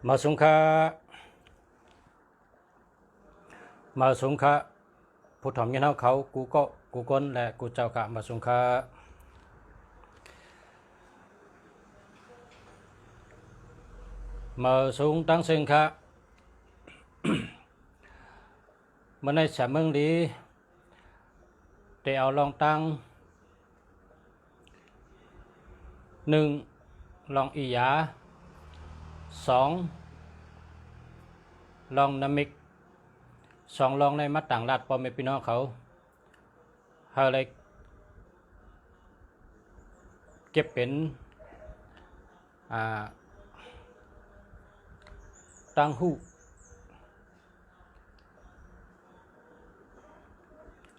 มาสงฆ์มาสงฆ์ผู้ทำยันเขากูก็กูก้นและกูเจ้าค่ะมาสงฆ์มาสงฆ์ตั้งเสียงค่ะเมื่อในสามเมืองดีแต่เอาลองตั้งหนึ่งลองอียาสองลองนามิกสองลองในมัดต่างรัฐปอมเมพี่น้องเขาเลยเก็บเป็นตั้งหู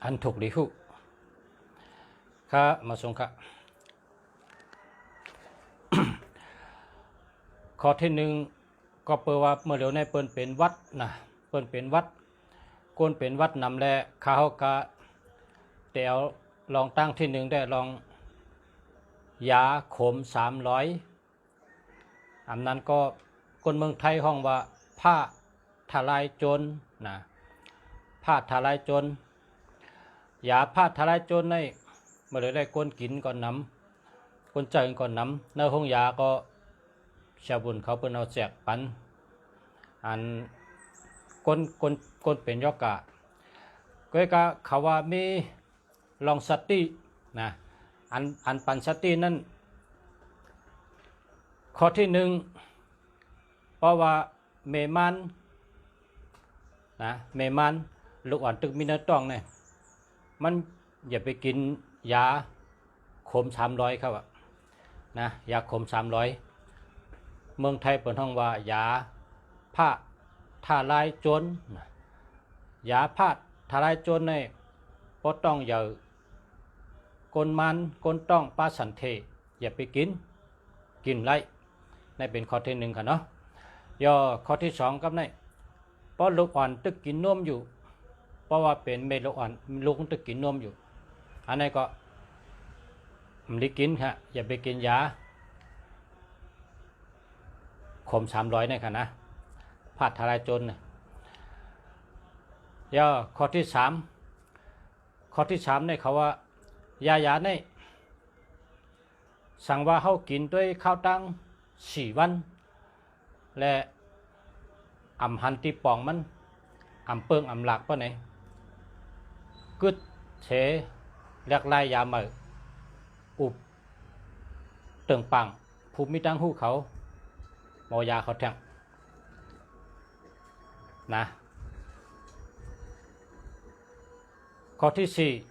อันถูกดีหูข้ามาส่งค่ะ ข้อที่หนึ่งก็เปิดว่าเมื่อเดี๋ยวในเปิ้นเป็นวัดนะเปิ้นเป็นวัดก้นเป็นวัดนำแลข้าวกะเดี๋ยวลองตั้งที่หนึ่งได้ลองยาขม300อันนั้นก็คนเมืองไทยห้องว่าผ้าทลายโจรนะผ้าทลายโจรยาผ้าทลายโจรในเมื่อเดี๋ยวได้ก้นกินก่อนน้ำก้นใจก่อนน้ำในห้องยาก็ชาวบุญเขาเป็นเอาแจกปันอันก้นเป็นยอกกะก็กะเขาว่ามีลองสตินะอันปันสตินั้นข้อที่หนึ่งเพราะว่าเมมันนะเมมันลูกอ่อนตึกมีเนื้อต้องเนี่ยมันอย่าไปกินยาขม300ครับนะยาขม300เมืองไทยเปิดห้องว่ายาผ้าทลายโจรยาผ้าทลายโจรในก็ต้องอย่ากนมันกนต้องปลาสันเทอย่าไปกินไรในเป็นข้อที่หนึ่งค่ะเนาะย่อข้อที่สองครับในเพราะลูกอ่อนตึกกินนมอยู่เพราะว่าเป็นเม็ดลูกอ่อนลูกตึกกินนมอยู่อันนี้ก็ไม่ได้กินค่ะอย่าไปกินยาขม300นี่ค่ะนะผ้าทลายโจรเนี่ยย่อข้อที่3ในเขาว่ายาในสั่งว่าเขากินด้วยข้าวตั้ง4 วันและอ่ำหันตีปองมันอ่ำเปิงอ่ำหลักป่ะไหนกึดเฉเรียกลายยาเมื่ออุบเติงปังภูมิตั้งหูเขาหมอยาเขาแทงนะข้อที่4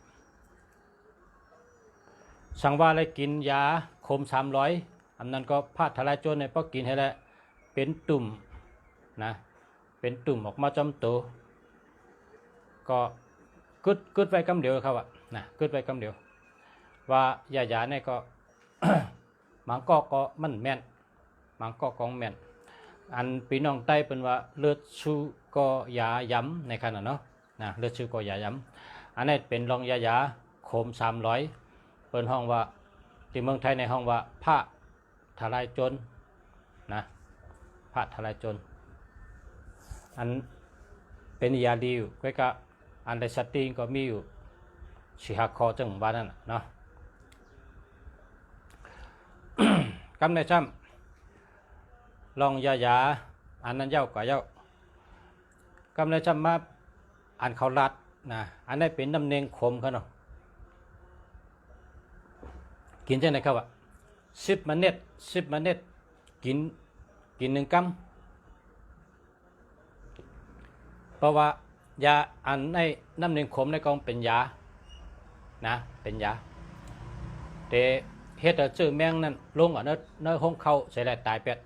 สั่งว่าอะไรกินยาขม300อันนั้นก็ผ้าทลายโจรในพอกินให้แล้วเป็นตุ่มนะเป็นตุ่มออกมาจำตัวก็กึดไว้กำเดียวครับนะกึดไว้กำเดียวว่ายาเนี่ยก็ มังก็มันแม่นมังก็ของแม่นอันพี่น้องใต้เป็นว่าเลือดชูก็ยาย้ำในขณะเนาะนะเลือดชูก็ยาย้ำอันนี้เป็นรองยาโคม300เป็นห้องว่าที่เมืองไทยในห้องว่าผ้าทลายโจรนะผ้าทลายโจรอันเป็นยาดีอยู่ก็กะอันไดสติงก็มีอยู่4-5 ข้อจังว่านั่นเนาะ กำในซ้ำลองยาอันนั้นเย้ากว่าเย้ากำในซ้ำมาอันเขาลัดนะอันนี้เป็นน้ำเนงขมเขาเนาะกินจังไหนครับ10 เม็ดกิน1 กรัมเพราะว่ายาอันในน้ำเนงขมในกองเป็นยานะเป็นยาแต่เฮ็ดชื่อแมงนั่นลงเนื้อห้องเขาใส่ได้ตายเป็ด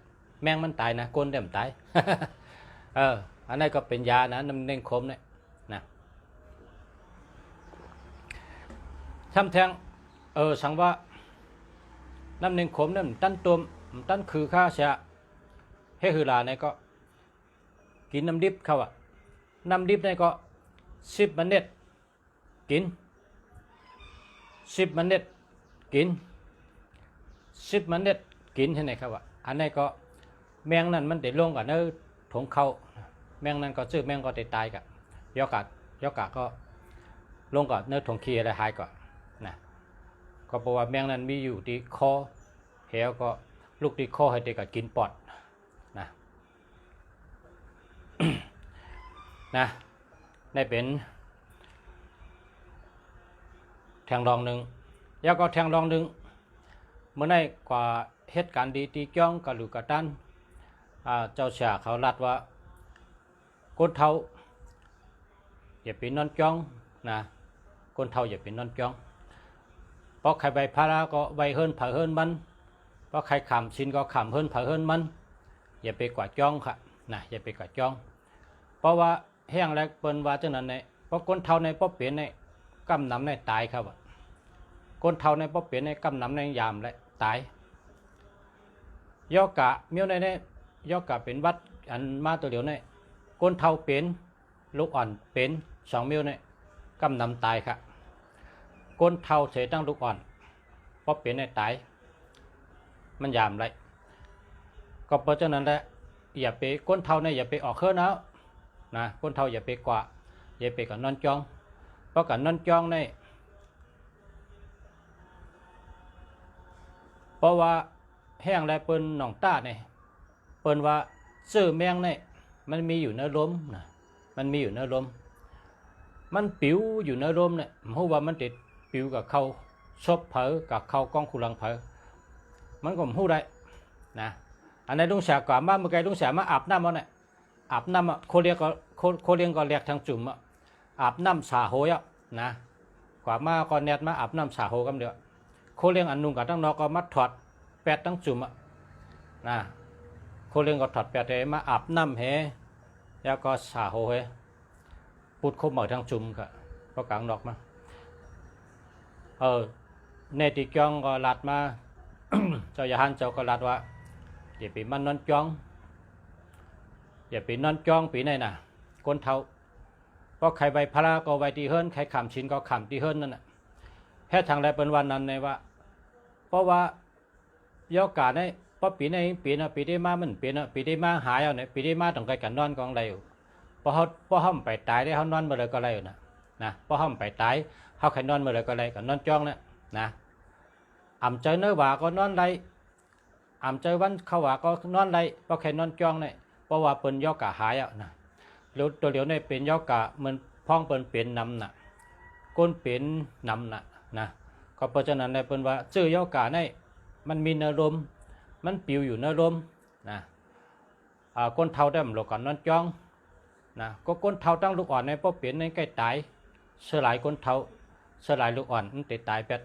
แมงมันตายนะก้นเดี๋ยวมันตาย อันนี้ก็เป็นยานะน้ำเนงขมเนี่ยนะทำแทงสั่งว่าน้ำเนงขมนั่นตั้นตัวตั้นคือข้าเสียเฮฮือลาเนี่ยก็กินน้ำดิบเขาน้ำดิบเนี่ยก็10 เม็ดกิน10 เม็ดกิน10 เม็ดกินใช่ไหมครับอันนี้ก็ แมงนั้นมันได้ลงกับเนื้อถงเขาแมงนั้นก็ชื่อแมงก็ได้ตายกับยอกะก็ลงกับเนื้อถงขี้อะไรหายก่อนนะก็เพราะว่าแมงนั้นมีอยู่ที่คอเหวก็ลูกที่คอให้เด็กก็กินปอดนะ นะได้เป็นแทงรองหนึ่งแล้วก็แทงรองหนึ่งเมื่อในกว่าเหตุการณ์ดีตีจ้องกับหลูกกระตันเจ้าชาเขาลัดว่าก้นเท้าอย่าไปนอนจ้องนะก้นเท้าอย่าไปนอนจ้องเพราะใครใบพาราก็ใบเฮินเผาเฮินมันเพราะใครขำชินก็ขำเฮินเผาเฮินมันอย่าไปกว่าจ้องค่ะนะอย่าไปกว่าจ้องเพราะว่าแห้งแล้เปิ้นว่าจังนั้นเนี่ยเพราะก้นเท้าในเพราะเปลี่ยนในกำน้ำในตายครับก้นเท้าในเพราะเปลี่ยนในกำน้ำในยามและตายยอกะเมี้ยวในเนี่ยยอกะเป็นวัดอันมาตัวเดียวเนี่ยก้นเท้าเป็นลูกอ่อนเป็นสองเมี้ยวเนี่ยกำน้ำตายครับก้นเท้าเสียตั้งลูกอ่อนเพราะเปลี่ยนในตายมันยามไรก็เพราะฉะนั้นแหละอย่าไปก้นเท้าเนี่ยอย่าไปออกเครื่องแล้วนะก้นเท้าอย่าไปกว่าอย่าไปกับนอนจ้องเพราะกับนอนจ้องเนี่ยเพราะว่าแห้งและเปิ้นหนองต้าเนี่ยเปิ้นว่าซื้อแมงเนี่ยมันมีอยู่ในลมนะมันมีอยู่ในลมมันปิวอยู่ในลมเนี่ยเพราะว่ามันติดปิวกับเขาชบเผอกับเขากองขุลังเผอมันก็หู้ได้นะอันในลุงแสกว่ามาเมื่อไงลุงแสมาอาบน้ำมันเนี่ยอาบน้ำโคเรียก็โคเรียงก็เรียกทางจุ่มอาบน้ำสาโหยนะกว่ามาก็แนทมาอาบน้ำสาโหกันเดียวโคเรียงอันนุ่งกับตั้งนอกก็มัดถอดแปดตั้งจุ่มนะโคเรียงก็ถอดแปดเลยมาอาบน้ำเฮแล้วก็สาโหเฮปุดคบเหมือทางจุ่มก็ก็กลางนอกมาในติจองก็ลัดมา เจ้าอย่าหันเจ้าก็ลัดว่าอย่าไปมันนอนจ้องอย่าไปนอนจ้องปีไหนน่ะก้นเท้าเพราะใครใบพระก็ใบตีเฮิรนใครขำชินก็ขำตีเฮิรนนั่นน่ะแค่ทางใดเป็นวันนั้นในว่าเพราะว่ายอกาเนี่ยเพราะปีในปีน่ะปีได้มามันปีน่ะปีได้มาหายเอาเนี่ยปีได้มาต้องไปกันนอนกองไรอยู่เพราะเขาไปตายได้เขานอนมาเลยก็ไรอยู่นะเพราะเขาไปตายเขาใครนอนมาเลยก็ไรกันนอนจ้องเนี่ยนะอ่ำใจเนื้อว่าก็นอนไรอ่ำใจวันเขาว่าก็นอนไรเพราะใครนอนจ้องเนี่ยเพราะว่าเป็นยอกาหายอ่ะนะแล้วตัวเดียวเนี่ยเป็นยอกามันพ้องเป็นนำน่ะก้นเป็นนำน่ะนะก็เพราะฉะนั้นเนี่ยเป็นว่าชื่อยอกาเนี่ยมันมีเนื้อลมมันปิวอยู่เนื้อลมนะก้นเท้าได้มันหลอกกันนอนจ้องนะก็ก้นเท้าตั้งลูกอ่อนในเพราะเปลี่ยนในใกล้ตายสลายก้นเท้าสลายลูกอ่อนมันตายเป็ด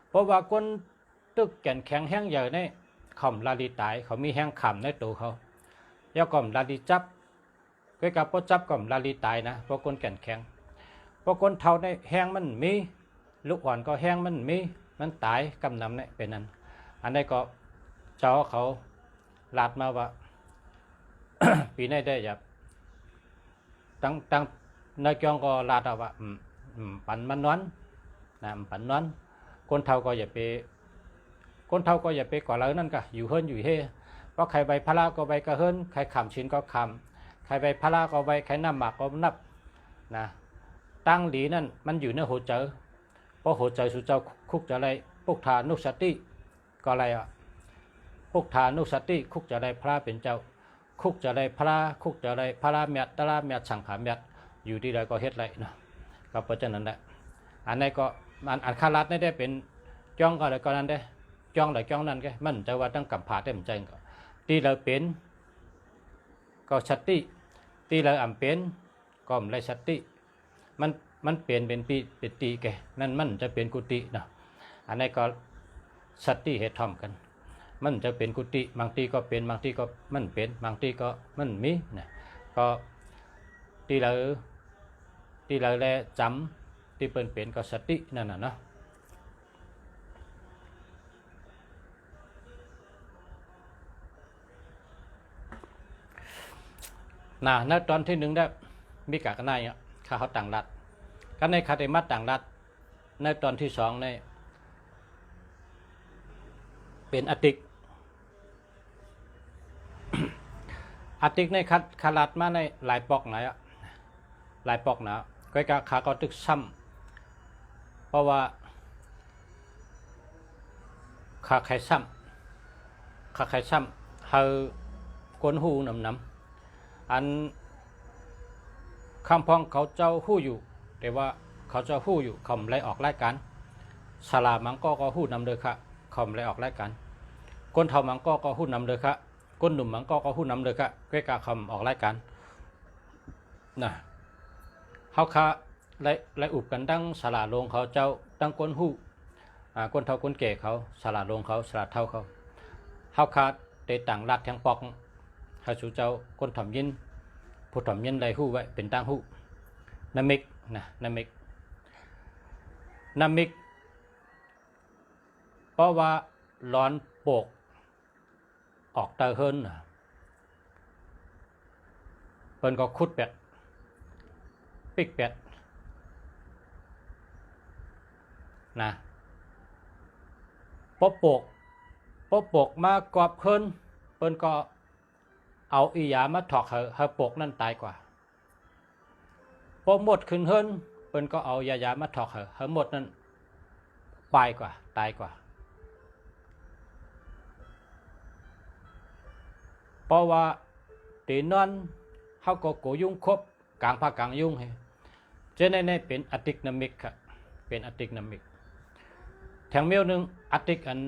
เพราะว่าก้นตึกแก่นแข็งแห้งใหญ่ในข่มลาลีตายเขามีแห้งขำในตัวเขาแล้วก่อมลาลีจับก็กับพอจับก่อมลาลีตายนะเพราะก้นแก่นแข็งเพราะก้นเท้าในแห้งมันมีลูกอ่อนก็แห้งมันมีมันตายกำนำเนี่ยเป็นนั้นอันนี้ก็เจ้าเขาลาดมาว่า ปีนี้ได้แบบตั้งนายจองก็ลาดเอาว่าปั่นมันนอนนะปั่นนอนคนเท่าก็อย่าไปคนเท่าก็อย่าไปก่อเลยนั่นก็อยู่เฮิรนอยู่เฮเพราะใครใบพระก็ใบกระเฮิรนใครขำชินก็ขำใครใบพระก็ใบใครน้ำหมากก็นับนะตั้งหลีนั่นมันอยู่ในหัวใจเพราะหัวใจสุเจ้าคุกจะอะไรพวกทานุสติก็อะไรพวกทานุสติคุกจะอะไรพระเป็นเจ้าคุกจะอะไรพระคุกจะอะไรพระเมียตระเมียสังขารเมียอยู่ที่ใดก็เฮ็ดไรเนาะก็เพราะฉะนั้นแหละอันนี้ก็อันคารัดนี่ได้เป็นจ้องก็อะไรก็นั้นได้จ้องอะไรจ้องนั้นก็มันจะว่าต้องกำผาได้เหมือนใจก็ที่เราเป็นก็สติที่เราอ่ำเป็นก็ไม่สติมันเปลี่ยนเป็นปีเป็นตีแกนั่นมันจะเป็นกุฏิเนาะอันนี้ก็สติเหตุทำกันมันจะเป็นกุฏิบางทีก็เป็นบางทีก็มันเป็นบางทีก็มันมีนะก็ที่เราแลจำที่เป็นก็สตินั่นน่ะเนาะณตอนที่หนึ่งได้มีกากนายข้าเขาต่างรัฐกันในคาเตมัดต่างรัฐในตอนที่สองในเป็นอติก อาติกในคาลัดมาในหลายปอกไหนอะหลายปอกนะก็กะขาก็ตึกซ้ำเพราะว่าขาไข่ซ้ำเฮากวนหูน้ำอันคำพองเขาเจ้าหู้อยู่แต่ว่าเขาเจ้าหู้อยู่เขาไล่ออกรายการสลามังก็หู้นำเลยค่ะเขาไล่ออกรายการก้นเท่ามังก็หู้นำเลยค่ะก้นหนุ่มมังก็หู้นำเลยค่ะก็กะคำออกรายการนะเฮาค่ะไล่อุบกันตั้งสลาลงเขาเจ้าตั้งก้นหู้ก้นเท่าก้นเก๋เขาสลาลงเขาสลาเท่าเขาเฮาค่ะเตต่างรัดแทงปอกเฮาสู่เจ้าก้นถ่อมยินผู้ถ่อมยินได้หู้ไว้เป็นตั้งหู้น้ำมิกนะน้ำมิกเพราะว่าร้อนโปกออกเตอเฮิรนเปิ้นก็คุดเป็ดปิกเป็ดนะป๊อโปกมากอบเฮิรนเปิ้นก็เอาอีหยามาถอกเฮาโปกนั่นตายกว่าพอหมดขึ้นเฮิรนเปิ้นก็เอายามาถอกเฮาหมดนั่นตายกว่าเพราะว่าตีนอนเฮาก็โกยุ่งครบกลางภาคกลางยุ่งให้เจในเป็นอะติกนามิกค่ะเป็นอะติกนามิกแถงเมียวนึงอะติกอัน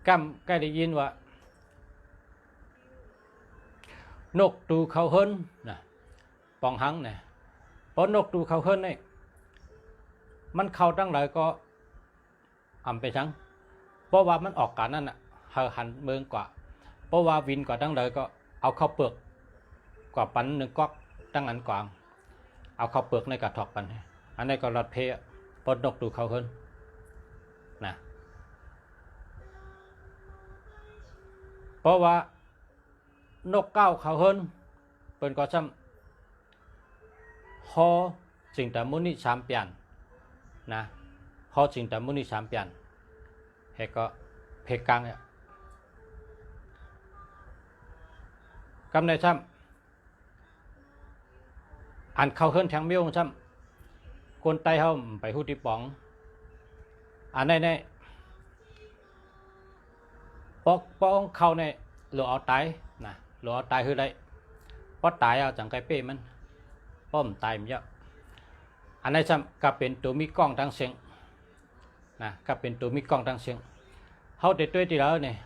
กำใกล้ได้ยินว่านกตูเขาเฮิรนนะปองหังเนี่ยพอนกตูเขาเฮิรนนี่มันเข้าตั้งหลายก็อำไปทั้งเพราะว่ามันออกการนั่นน่ะเฮาหันเมืองกว่าเพราะว่าวินกว่าตั้งหลายก็เอาเข้าเปลือกกว่าปันหนึ่งก๊อกตั้งอันกวางเอาเข้าเปลือกในกระถอกปันอันนี้ก็รอดเพะปนนกตูเขาเฮิรนนะเพราะว่านกเก้าเขาเฮิรนเปิ้นก็ซ้ำฮอจิงตามุนิ3เปลี่ยนนะฮอจิงตามุนิ3เปลี่ยนเฮก็เพกังเนี่ยกำในซ้ำอันเขาเฮิรนแทงเมียวซ้ำคนไต้เฮาไปฮู้ที่ป๋องอันในปองเขาในหลอเอาตายนะหลอเอาตายคือได้เพราะตายเอาจังไกเป้มันป้อมตายมันเยอะอันในซ้ำก็เป็นตัวมีกล้องทางเสียงนะก็เป็นตัวมีกล้องทางเสียงเฮาแต่ตัวที่แล้วเนี่ย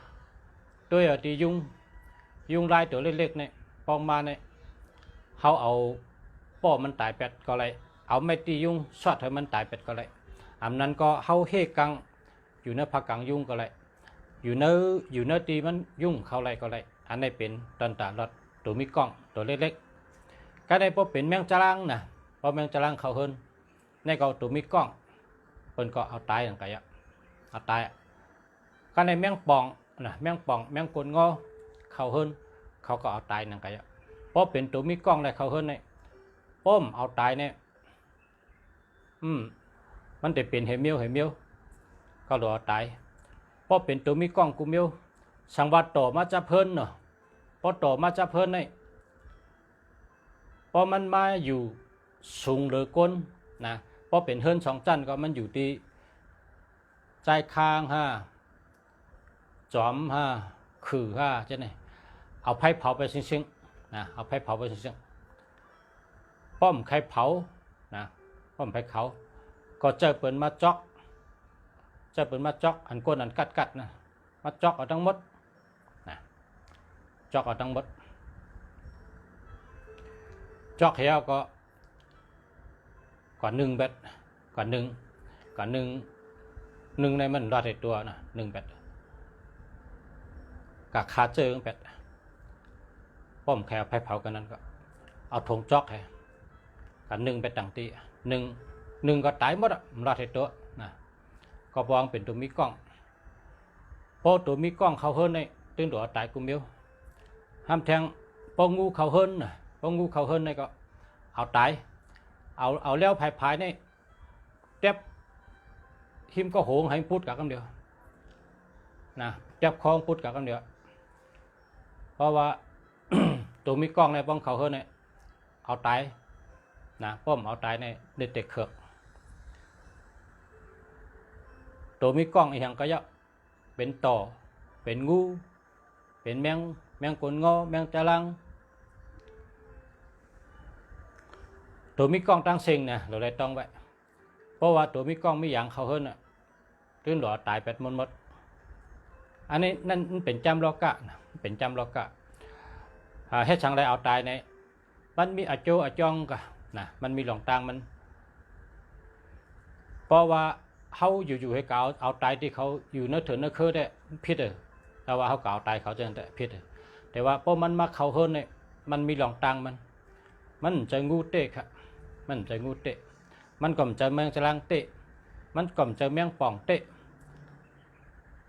ตัวที่ยุงลายตัวเล็กๆเนี่ยปองมาเนี่ยเฮาเอาป้อมันตายเป็ดก็เลยเอาไม่ตียุงสอดให้มันตายเป็ดก็เลยอันนั้นก็เฮาเฮกังอยู่ในภาคกลางยุงก็เลยอยู่เนื้อตีมันยุ่งเข้าไรก็ไรอันนี้เป็นตันตาลอดตัวมีกล้องตัวเล็กๆก็ได้พอเป็นแมงจรังนะพอแมงจรังเขาเฮิรนในก็ตัวมีกล้องเพิ่นก็เอาตายอย่างไรเอาตายก็ในแมงป่องนะแมงป่องแมงกลงอเขาเฮิรนเขาก็เอาตายอย่างไรเพราะเป็นตัวมีกล้องในเขาเฮิรนเนี่ยป้มเอาตายเนี่ยมันจะเป็นเหมียวก็รอตายพอเป็นตัวมีกล้องกูเมียวสังวัดต่อมาจะเพิ่นเนาะพอต่อมาจะเพิ่นนี่พอมันมาอยู่สูงหรือก้นนะพอเป็นเฮิรนสองจันก็มันอยู่ที่ใจคางจอมคือใช่ไหมเอาไผ่เผาไปซิ่งๆนะเอาไผ่เผาไปซิ่งๆป้อมไข่เผานะป้อมไผ่เขาก็เจอเปิ่นมาจอกอันก้นอันกัดนะมาจอกเอาทั้งหมดนะจอกเอาทั้งหมดจอกเหี่ยวก็1 เบ็ดก็1ในมันรอดในตัวนะ1 เบ็ดกับขาเจอ1 เบ็ดป้อมแค่ไผ่เผากันนั้นก็เอาถงจอกให้กับ1 เบ็ดต่างตี1ก็ตายหมดรอดในตัวนะก็วางเป็นตัวมีกล้องพอตัวมีกล้องเขาเฮิรนในตึงตัวตายกูเมียวห้ามแทงปองูเขาเฮิรนนะปองูเขาเฮิรนในก็เอาตายเอาแล้วภายในเจ็บหิมก็โหงให้พุทธกับกันเดียวนะเจ็บคลองพุทธกับกันเดียว ราะว่า ตัวมีกล้องในป้องเขาเฮือเนี่ยเอาตายนะป้อมเอาตายในเด็ดเด็กเขือกตัวมีกล้องอีกอย่างก็เยอะเป็นต่อเป็นงูเป็นแมงกลงอแมงจารังตัวมีกล้องตั้งเซ็งเนี่ยเราเลยต้องไว้เพราะว่าตัวมีกล้องมีอย่างเขาเฮือน่ะถึงหล่อตายเป็ดหมดอันนี้นั่นเป็นจำลอกะเป็นจำลอกะเฮ็ดช่างไรเอาตายในมันมีอาโจอาจองกะนะมันมีหลงตางมันเพราะว่าเขาอยู่ให้เขาเอาตายที่เขาอยู่เนื้อถือเนื้อคือได้พิษแต่ว่าเขาเก่าตายเขาจะได้พิษแต่ว่าเพราะมันมาเขาเฮิรนเนี่ยมันมีหลงตางมันจะงูเตะครับมันจะงูเตะมันก่อมจะแมงจรังเตะมันก่อมจะแมงป่องเตะ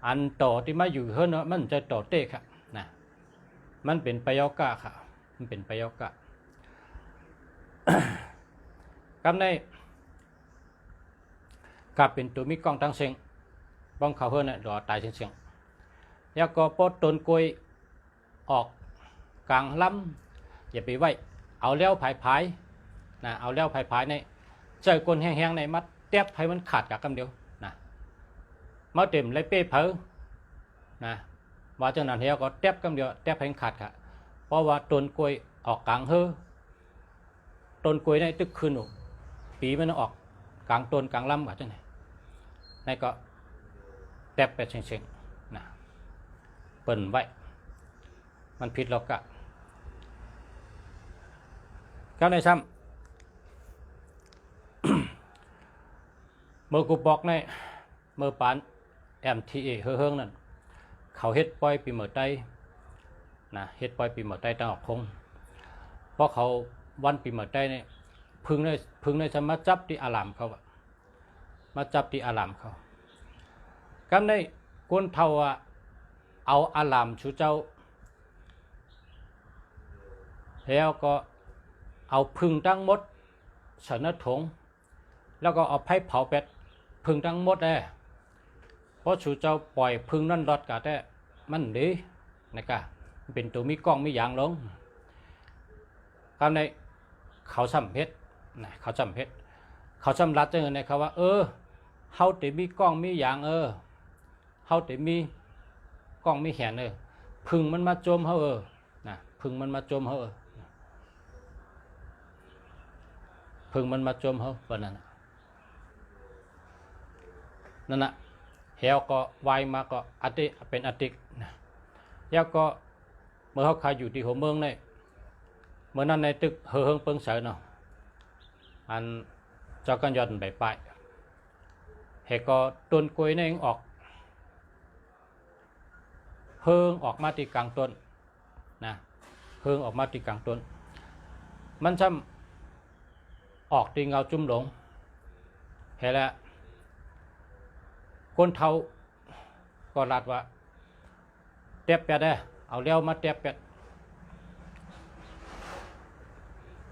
อันต่อที่มาอยู่เฮิรนมันจะต่อเตะครับนะมันเป็นปยกะค่ะมันเป็นปยกะกำในกับเป็นตัวมีกล้องตั้งเสียงบ้องเขาเฮิรนเนี่ยรอตายเสียงแล้วก็ปดต้นกล้วยออกกลางลำอย่าไปไว้เอาเลี้ยวผายนะเอาเลี้ยวผายในเจอคนแห้งๆในมัดเทียบให้มันขาดกับกำเดียวนะมาเต็มเลยเป้เผอนะว่าจังนั้นเฮียก็เทียบกำเดียวเทียบให้ขาดค่ะเพราะว่าต้นกล้วยออกกลางเฮือต้นกล้วยในตึกคืนหนูปีมันออกกลางต้นกลางลำว่าจังไหนนี่ก็เทียบไปเชิงๆนะเปิ่นไว้มันผิดหรอกกะเข้าในซ้ำ เมื่อกูบอกในเมื่อปานMTA เฮืองนั่นเขาเฮ็ดปล่อยปีเมื่อใดนะเฮ็ดปล่อยปีเมื่อใดตั้งออกคงเพราะเขาวันปีเมื่อใดเนี่ยพึ่งในจะมาจับที่อารามเขามาจับที่อารามเขากำในก้นเท่าเอาอารามชูเจ้าแล้วก็เอาพึ่งทั้งหมดใส่หน้าถุงแล้วก็เอาไผ่เผาเป็ดพึ่งทั้งหมดเลยเพราะชูเจ้าปล่อยพึ่งนั่นรอดกะแต่มันดีนะครับเป็นตัวมีกล้องมีอย่างลงคำในเขาซ้ำเพชรนะเขาซ้ำเพชรเขาซ้ำรัดจังเลยนะครับว่าเฮาแต่มีกล้องมีอย่างเฮาแต่มีกล้องมีแขนพึ่งมันมาโจมเฮานะพึ่งมันมาโจมเฮาพึ่งมันมาโจมเฮาปะนั่นนั่นน่ะเฮาก็วายมาก็อติเป็นอติกนะแล้วก็เมื่อเขาขายอยู่ที่หัวเมืองเนี่ยเมื่อนั้นในตึกเฮืองเปิงเสยเนาะอันเจ้ากันยอดใบป้ายเฮก็ต้นกล้วยนี่ออกเฮืองออกมาที่กลางต้นนะเฮืองออกมาที่กลางต้นมันซ้ำออกที่เงาจุ่มหลงเห็นแล้วคนเท่าก็รัดว่าเตียบเป็ดเอาเลี้ยวมาเตียบเป็ด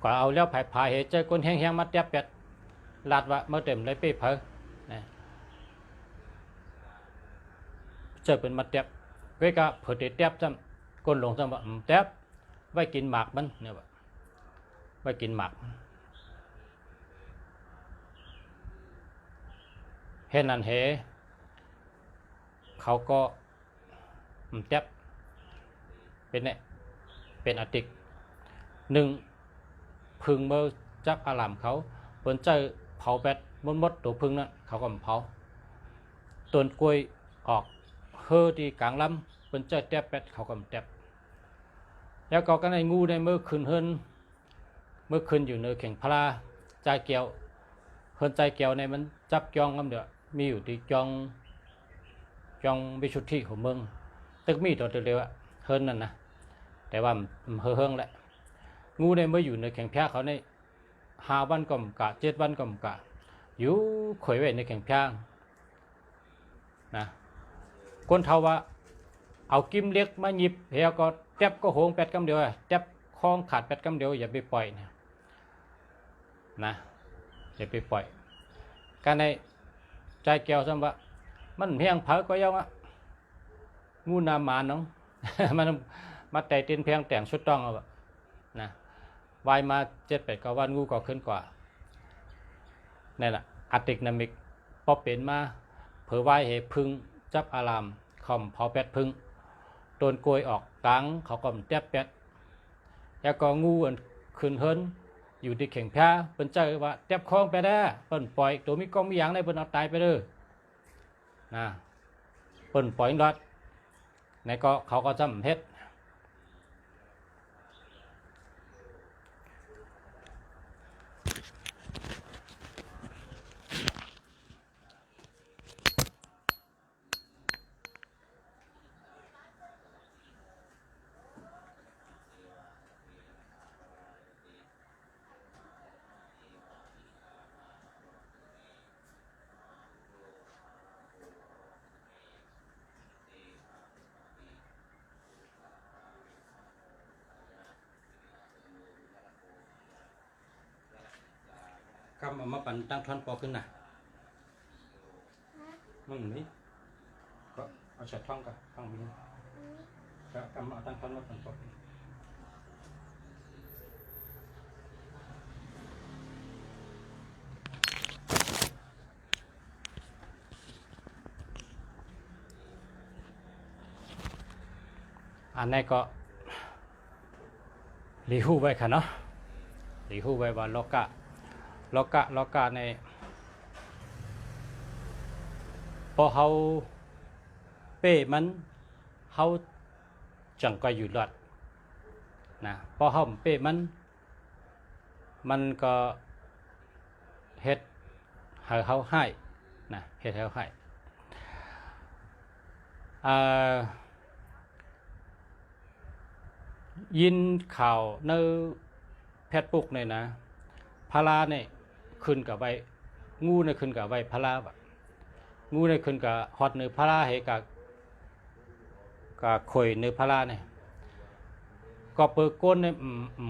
ก็เอาเลี้ยวผายเหตุเจอคนแห้งๆมาเตียบเป็ดรัดว่าเมื่อเต็มเลยเป้เผอเจอเป็นมาเตียบเว้ยก็เผื่อเตียบซ้ำก้นหลงซ้ำว่าเตียบไว้กินหมากมันเนี่ยว่าไว้กินหมากเห็นนั่นเหเขาก็เจ็บเป็นเนี่ยเป็นอติกหนึ่งพึ่งเมื่อจับอารามเขาเปิ้นเจอเผาแปดมดตัวพึ่งนั้นเขาก็เผาต้นกล้วยออกเฮือที่กลางลำเปิ้นเจอแตบแปดเขาก็แตบแล้วก็ในงูในเมื่อคืนเฮินเมื่อคืนอยู่ในแข่งพลาใจเกียวเฮินใจเกียวในมันจับจองกันเด้อมีอยู่ที่จองวิชุทธิของเมืองตึกมีตัวเดียวเฮิรนนั่นนะแต่ว่าเฮืองแหละงูในเมื่ออยู่ในแข่งแพ้เขาใน5 วันก็มกะ7 วันก็มกะอยู่ข่อยไว้ในแข่งแพ้นะคนเท่าว่าเอากิมเล็กมาหยิบเฮียก็แทบก็โหง8 กำเดียวแทบคล้องขาด8 กำเดียวอย่าไปปล่อยนะอย่าไปปล่อยการในใจแก้วซ้ำว่ามันเพียงเผาก็ยังงูนามาน้อง มาแต่ตีนเพียงแต่งชุดต้องเอาแบบนะวายมา7-8 9 วันงูก็ขึ้นกว่านี่แหละอะติกนามิกพอเป็นมาเผอวายเหพึ่งจับอารามคอมพอแปดพึ่งโดนกลวยออกกลางเขาก็แตบแปดแล้วก็งูขึ้นเฮิรนอยู่ที่เข่งแพ้เป็นเจอว่าแตบคล้องไปได้เปิ้นปล่อยตัวมีกล้องมีอย่างได้เปิ้นเอาตายไปเลยนะเปิ้นปล่อยรอดในก็เขาก็จำเฮ็ดคำเอามาปั่นตั้งท่อนปอขึ้นนะมึงนี่ก็เอาช็อตท่องกับท่องมีก็กำเอาตั้งท่อนมาปั่นปออันนี้ก็รีหูไว้ค่ะเนาะรีหูไว้ว่าล็อกกะในพอเขาเป้มันเขาจังก็อยู่รอดนะพอเขาเป้มันก็เฮ็ดให้เขาให้นะเฮ็ดให้เขาให้ยินข่าวในแพทย์ปุกเนี่ยนะพาราเนี่ยขึ้นกับใบงูเนี่ยขึ้นกับใบพาราแบบงูเนี่ยขึ้นกับฮอตเนื้อพาราให้กับข่อยเนื้อพาราเนี่ยก็เปิดก้นเนี่ย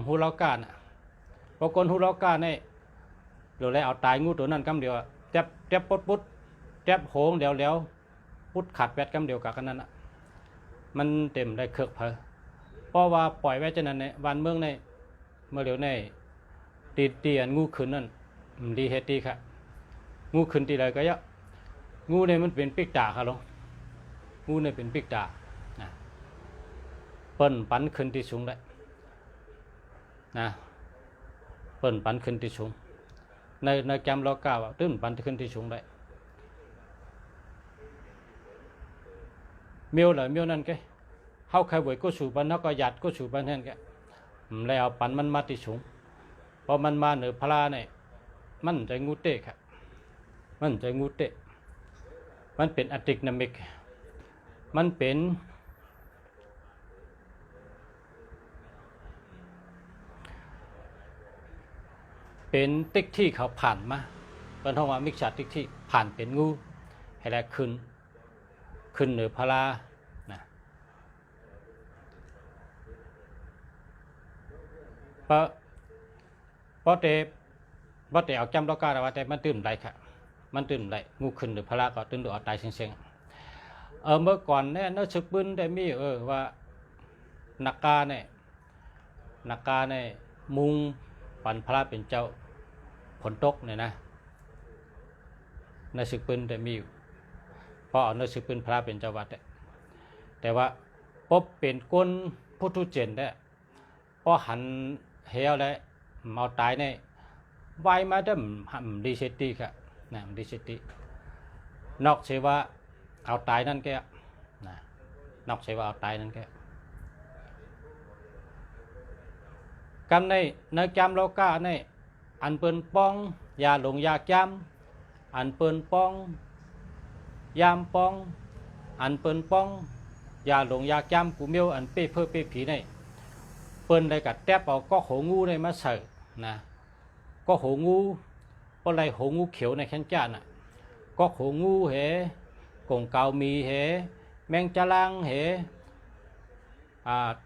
หูเล้ากาน่ะพอก้นหูเล้ากาเนี่ยเดี๋ยวเลยเอาตายงูตัวนั้นกำเดียวแทบปุ๊ดแทบโหงเดี๋ยวพุดขัดแวดกำเดียวกับกันนั้นอ่ะมันเต็มได้เครือกเพอเพราะว่าปล่อยไว้จนนั้นในวันเมืองในเมื่อเดี๋ยวในตีอันงูขึ้นนั่นดีเฮตีค่ะงูขึ้นตีอะไรก็เยอะงูเนี่ยมันเป็นปิกตาค่ะลงงูเนี่ยเป็นปิกตาเปิ้นปันขึ้นที่สูงได้นะเปิ้นปันขึ้นที่สูงในจำล็อกก้าวตื้นปันขึ้นที่สูงได้เมียวนั่นแกเข้าใครไว้ก็สูบปันเขาก็หยัดก็สูบปันแทนแกแล้วปันมันมาที่สูงพอมันมาเหนือพลาเนี่ยมันใจงูเตะครับมันใจงูเตะมันเป็นอะติกนามิกมันเป็นติ๊กที่เขาผ่านมาเป็นห้องว่ามิกซ์ติ๊กที่ผ่านเป็นงูให้ได้ขึ้นเหนือพลานะเพราะแต่เอาจำล็อกก้าว่าแต่มันตื่นไรค่ะมันตื่นไรงูขึ้นหรือพลาก็ตื่นหรือเอาตายเสียงเมื่อก่อนเนี่ยนักศึกปืนได้มีว่านักกาเนี่ยมุงปันพลาเป็นเจ้าผลตกเนี่ยนะนักศึกปืนได้มีเพราะเอานักศึกปืนพลาเป็นเจ้าวัดแต่ว่าพบเป็นก้นพุทธเจนได้พอหันเหี่ยวแล้วเอาตายเนี่ยไวมาได้ดีเซตีค่ะนะดีเซตีนอกเสียว่าเอาตายนั่นแกนะนอกเสียว่าเอาตายนั่นแกกำในจำโลกาในอันเปินป้องยาหลงยาจำอันเปินป้องยามป้องอันเปินป้องยาหลงยาจำกูเมียวอันเป้เพื่อเป้ผีในเปิ้นได้กัดแทบเอาก็โหงูในมาใส่นะก็โหงูก็ไรโหงูเขียวในแขนจ้าน่ะก็โหงูเหกงเกามีเหแมงจลังเห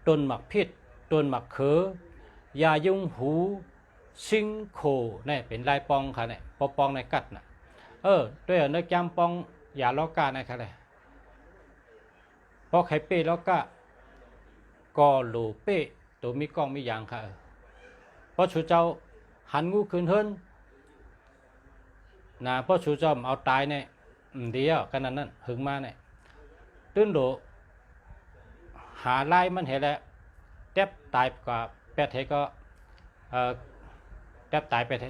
ต้นหมักพิษต้นหมักเขือยายุงหูซิงโคนี่เป็นลายปองค่ะเนี่ยปองในกัดน่ะด้วยในจำปองยาล็อกกาในค่ะเลยพอไข่เป้ล็อกกา ก็โลเป้ตัวมีกล้องมีอย่างค่ะเพราะชูเจ้าหันงูขึ้นเฮิรนนะเพราะชูเจ้าเอาตายเนี่ยเดียวกันนั้นหึงมาเนี่ยตื้นโดหาไล่มันเห็นแล้วแทบตายกว่าแปดเทก็แทบตายไปเท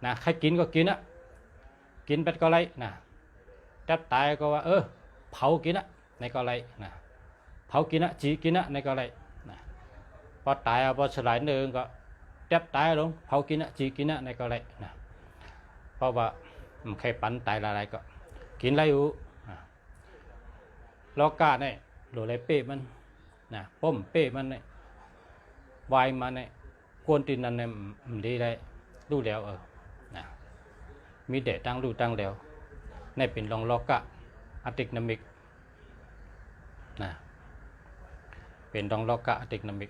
นะใครกินก็กินอ่ะกินเป็ดก็ไรนะแทบตายก็ว่าเผากินอ่ะในก็ไรนะเผากินอ่ะจีกินอ่ะในก็ไรนะพอตายพอฉลาดหนึ่งก็แทบตายลงเผากินอ่ะจีกินอ่ะในก็ไรนะเพราะว่าใครปั่นตายอะไรก็กินไรอยู่ล้อกาเนี่ยโดนไรเป้มันนะป้มเป้มันเนี่ยวายมันเนี่ยกวนตีนนั่นเนี่ยดีเลยดูแล้วนะมีเด็ดตั้งดูตั้งแล้วในเป็นรองล้อกะอะติกนามิกนะเป็นรองล้อกะอะติกนามิก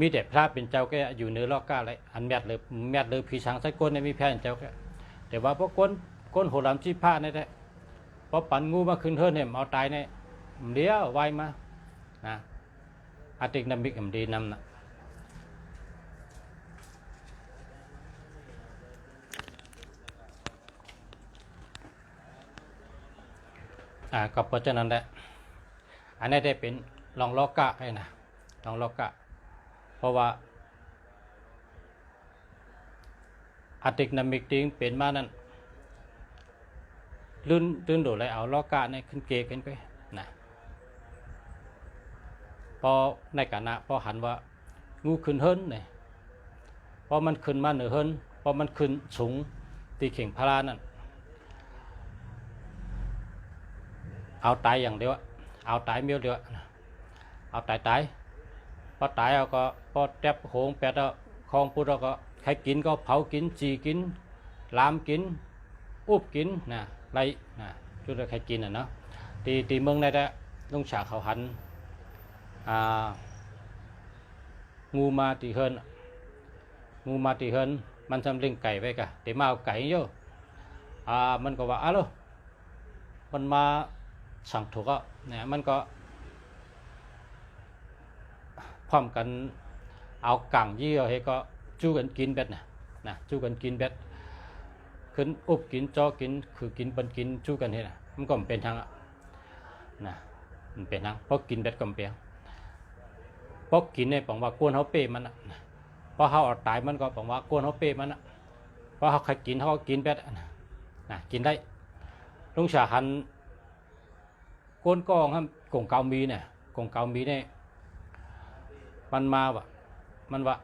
มีเด็ดพระเป็นเจ้าแกอยู่เนื้อล้อกะเลยอันแมดเลยผีช้างไส้ก้นเนี่ยมีแพ้เจ้าแกแต่ว่าพวกก้นโหรามจีผ้าเนี่ยแหละพอปั่นงูมาขึ้นเฮิรนเนี่ยเอาตายเนี่ยเดี๋ยววายมานะอะติกนามิกดีนำนะก็เพราะฉะนั้นแหละอันนี้ได้เป็นรองล้อกะให้นะรองล้อกะเพราะว่าอะติกนามิกติ้งเป็นมานั้นลื่นโดดเลยเอาล้อกะเนี่ยขึ้นเกขึ้นไปนะพอในกานะพอหันว่างูขึ้นเฮิรนเนี่ยพอมันขึ้นมาเหนือเฮิรนพอมันขึ้นสูงตีเข่งพลานั่นเอาตายอย่างเดียวเอาตายเมียวเดียวเอาตายพอตายเอาก็พอแทบโหงแปดเอาคลองพุทธก็ใครกินก็เผากินจีกินลามกินอุบกินนะไรนะจุดใครกินเนาะตีเมืองในได้ลุงฉาเขาหันงูมาตีเฮิรนมันทำเลี้ยงไก่ไปกะแต่มาเอาไก่เยอะมันก็ว่ามันมาสั่งถูกก็เนี่ยมันก็พร้อมกันเอากังยี่เอาให้ก็จู้กันกินเบ็ดนะจู้กันกินเบ็ดขึ้นอุบกินจอกินคือกินปันกินจู้กันนี่นะมันก็เป็นทางนะมันเป็นทางเพราะกินเบ็ดก็เป็นเพราะกินเนี่ยผมว่ากวนเขาเป้มันเพราะเขาตายมันก็ผมว่ากวนเขาเป้มันเพราะเขาใครกินเขากินเบ็ดนะกินได้ลุงฉาหันก้นกองครับกงเกามีเนี่ยมันมาว่ะมันว่า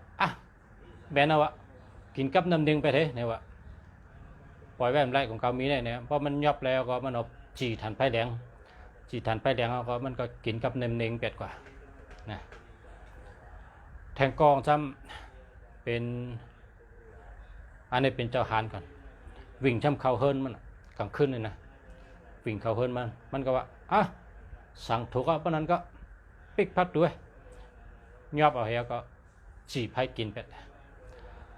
แบนเอาวะกินกับน้ำเด้งไปเถอะเนี่ยว่ะปล่อยแว่นไรของเกามีเนี่ยเพราะมันยอบแล้วก็มันเอาจีทันไผ่แดงก็มันก็กินกับน้ำเด้งเป็ดกว่านะแทงกองซ้ำเป็นอันนี้เป็นเจ้าหานก่อนวิ่งช้ำเข่าเฮิรนมันกลางคืนเลยนะวิ่งเข่าเฮิรนมันก็ว่าสั่งถูกก็เพราะนั้นก็ปิกพัดด้วยยอบเอาเฮียก็จีไผ่กินเป็ด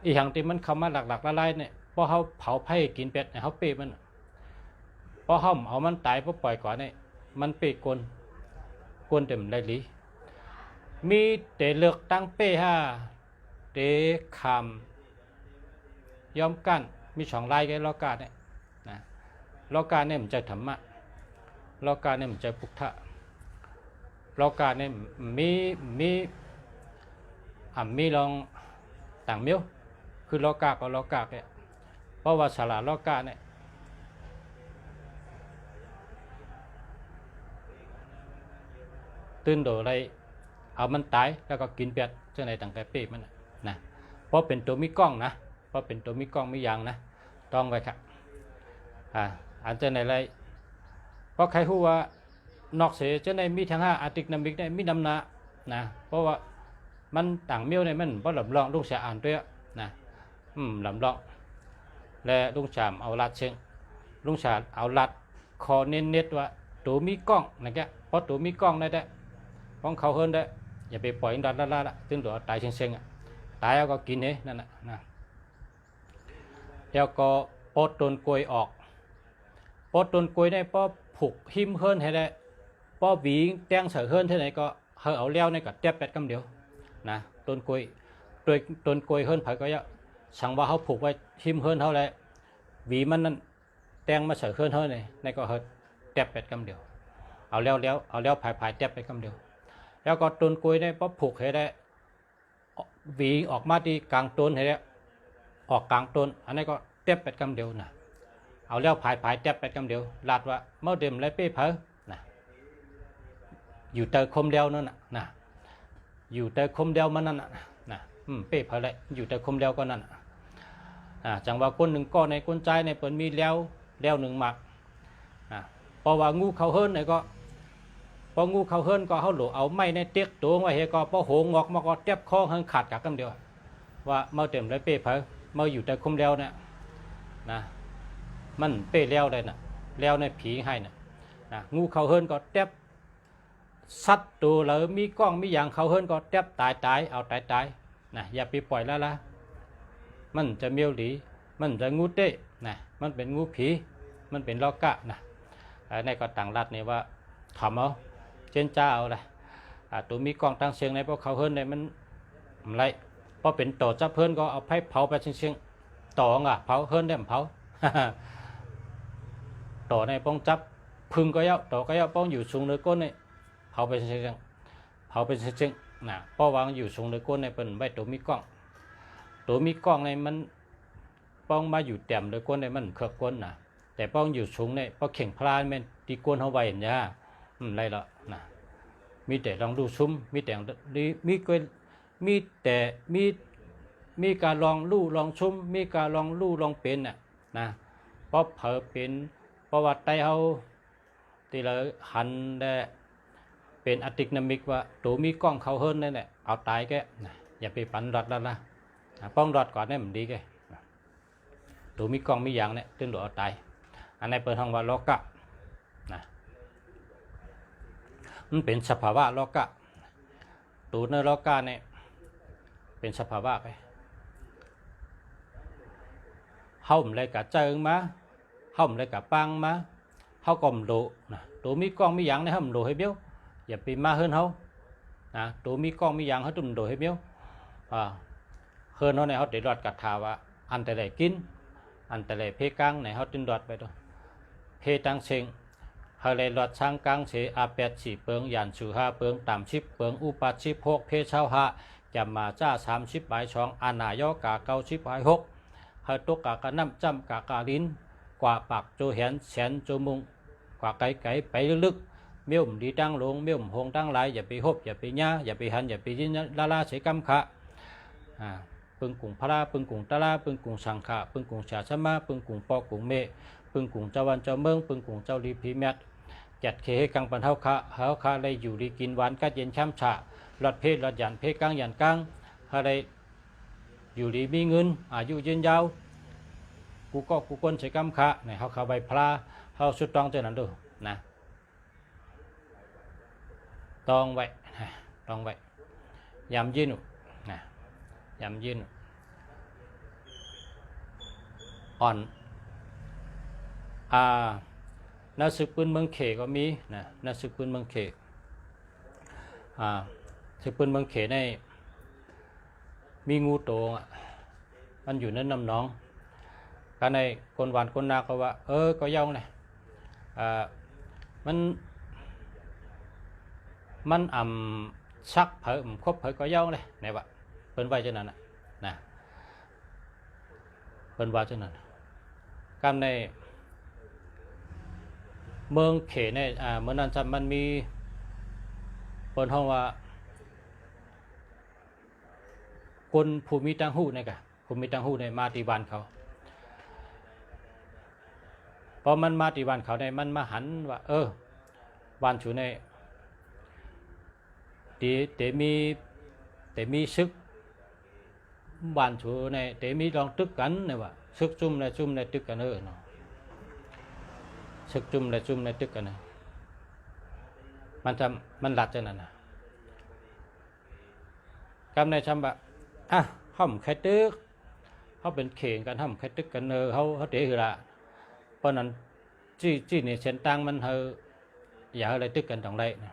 อีกอย่างที่มันเข้ามาหลักละลายเนี่ยพอเขาเผาไผ่กินเป็ดเนี่ยเขาเปะมันพอเขาเอามันตายพอปล่อยก่อนเนี่ยมันเปะกวนเต็มได้ลีมีเตะเลือกตั้งเป้เตะคำยอมกันมีสองลายกันล้อกาเนี่ยนะล้อกาเนี่ยมันใจธรรมะล้อกาเนี่ยมันใจพุทธะล้อกาเนี่ยมีลองต่างเมียวคือล้อกาก็ล้อกาเนี่ยเพราะว่าสลาล้อกาเนี่ยตื่นโดอะไรเอามันตายแล้วก็กินเป็ดเจ้าในต่างแต่เป๊ะมันนะเพราะเป็นตัวมีกล้องนะเพราะเป็นตัวมีกล้องมียางนะต้องไว้ครับอันเจ้าในไรเพราะใครรู้ว่านอกเสียเจ้าในมีทางอะติกนามิกได้มีดำนานะเพราะว่ามันต่างเมียวในมันเพราะหลำลองลุงเสียอ่านด้วยนะหลำลองและลุงฉามเอาลัดเชิงลุงฉามเอาลัดคอเน็ตว่าตัวมีกล้องนะแกเพราะตัวมีกล้องได้ของเขาเฮิรนได้อย่าไปปล่อยดันละตึงตัวตายเชิงตายแล้วก็กินนั่นนะแล้วก็ปอดต้นกล้วยออกปอดต้นกล้วยได้ปอผูกหิมเฮิรนให้ได้ปอหวีแตงเสือเฮิรนที่ไหนก็ hơi ảo leo này cả tép bẹt cam điều nè tôn cùi hơn phải có vậy sáng vào họ phục vai chim hơn họ lại vìมันแตงมาเสือhơn hơn nàyก็hơi tép bẹt cam điều ảo leo phải tép bẹt cam điều แล้วก็ต้นกล้วยเนี่ยพอผูกให้ได้หวีออกมาที่กลางต้นให้ได้ออกกลางต้นอันนี้ก็เต็บเป็ดกำเดียวนะเอาแล้วผายเต็บเป็ดกำเดียวลาดว่าเมื่อเดิมไรเป้เพอนะอยู่เตอคมเดียวนั่นนะอยู่เตอคมเดียวมันนั่นนะเป้เพอเลยอยู่เตอคมเดียวก็นั่นจังว่าคนหนึ่งก้อนในคนใจในเปิดมีแล้วหนึ่งหมักเพราะว่างูเขาเฮิร์นเนี่ยก็พองูเขาเฮิร์นก็เขาหลุเอาไม้ในเตียกตัวไว้เฮก็พอโหงอกมาก็เต็บคอหังขาดกับกันเดียวว่าเมื่อเต็มไรเป้เพอเมื่ออยู่เตอคมเดียวเนี่ยนะมันเป้แล้วได้น่ะแล้วในผีให้น่ะงูเขาเฮิร์นก็เต็บสัตว์ตัวแล้วมีกล้องมีอย่างเขาเฮิร์นก็เต็บตายเอาตายนะอย่าไปปล่อยแล้วล่ะมันจะเมียวหลีมันจะงูเต้นะมันเป็นงูผีมันเป็นลอกกะนะในก็ต่างรัฐนี่ว่าทำเอาเจนจ้าเอาเลยตัวมีกล้องตั้งเชียงในพวกเขาเฮิร์นในมันอะไรพอเป็นต่อจับเฮิร์นก็เอาไผ่เผาไปเชียงต่อเผาเฮิร์นได้เผาต่อในป้องจับพึ่งก็เยาต่อก็เยาป้องอยู่สูงเนื้อก้นนี่เผาไปเชียงนะป้อวางอยู่สูงเนื้อก้นในเป็นใบตัวมีกล้องในมันป้องมาอยู่เต็มเลยก้นในมันเครือก้นนะแต่ป้องอยู่สูงในป้อเข่งพลานมันตีก้นเขาไว้เห็นยาไรละนะมีแต่ลองดูซุ้มมีแต่มีการลองลู่ลองซุ้มมีการลองลู่ลองเป็นนะเพราะเผอเป็นประวัติไตเขาที่เราหันได้เป็นอติกนามิกว่าตัวมีกล้องเขาเฮิร์นนั่นแหละเอาตายแกนะอย่าไปปั่นรอดแล้วนะป้องรอดก่อนนี่มันดีแกตัวมีกล้องมีอย่างเนี่ยตึงโดดตายอันนี้เปิดห้องว่าโลกะนะมันเป็นสภาวะโลกะตัวในโลกะเนี่ยเป็นสภาวะไปเฮาไม่ได้กะเจิงมาเฮาไม่ได้กะปังมาเฮาก็มโดนะตัวมีกล้องมีอย่างเนี่ยเฮาโดให้เบี้ยวอย่าไปมาเฮิร์นเฮานะตัวมีกล้องมีอย่างเฮาตุ่มโดให้เบี้ยวเฮิร์นเฮาเนี่ยเฮาได้รอดกัดทาว่าอันแต่ไหนกินอันแต่ไหนเพกังไหนเฮาตึงรอดไปตัวเพตังเชงเฮาเลยรอดช่างกังเสอาแปดสี่เปิงยันสูห้าเปิงต่ำชิบเปิงอุปาชิบหกเพเช่าหะจะมาจ้า30 ใบช่องอนายกา90 ใบ6เฮาตกกะน้ำจำกะลิ้นกว่าปากโจเห็นแสนโจมุงกว่าไก่ไปลึกเมี่ยมดีตั้งลงเมี่ยมหงตั้งหลายอย่าไปฮบอย่าไปย่าอย่าไปหันอย่าไปยินลาใช้กำขะปึงกุ่งพระปึงกุ่งตะลาปึงกุ่งสังขะปึงกุ่งชาชมาปึงกุ่งปอกุ่งเมปึงกุ่งเจ้าวันเจ้าเมืองปึงกุ่งเจ้าลีพีเมตจัดเคให้กังปันเฮาคะเลยอยู่ดีกินหวานกัดเย็นช้ำฉะหลอดเพศหลอดหยันเพศกังหยันกังอะไรอยู่ดีมีเงินอายุยืนยาวกูคนใช้กำขะในเฮาเข้าใบพระเฮาสุดต้องเท่านั้นดูนะต้องไว้ยำยืนนะยำยืนอ่อนนักศึกปืนเมืองเขก็มีนะนักศึกปืนเมืองเขศึกปืนเมืองเขในมีงูโตมันอยู่ในน้ำหนองกันในคนหวานคนนาก็ว่าก็เย้าเลยมันชักเผยคบเผยก็เย้าเลยไหนวะเป็นไว้เช่นนั้นนะเป็นว่าเช่นนั้นกันในเมืองเขในเมื่อนั้นมันมีเปิดห้องว่าคนภูมิตังหูเนี่ยกะภูมิตังหูในมาตีวันเขาพอมันมาตีวันเขาในมันมาหันว่าวันชูในแต่มีซึกวันชูในแต่มีลองตึกกันเนี่ยว่าซึกจุ่มในตึกกันเนาะซึกจุ่มในตึกกันนะมันหลัดจังนั่นนะกำในชำบะห้องแค่ตึกเขาเป็นเข่งกันห้องแค่ตึกกันเขาเตะหือละเพราะนั้นจี้ในเส้นตังมันอย่าอะไรตึกกันตรงไรนะ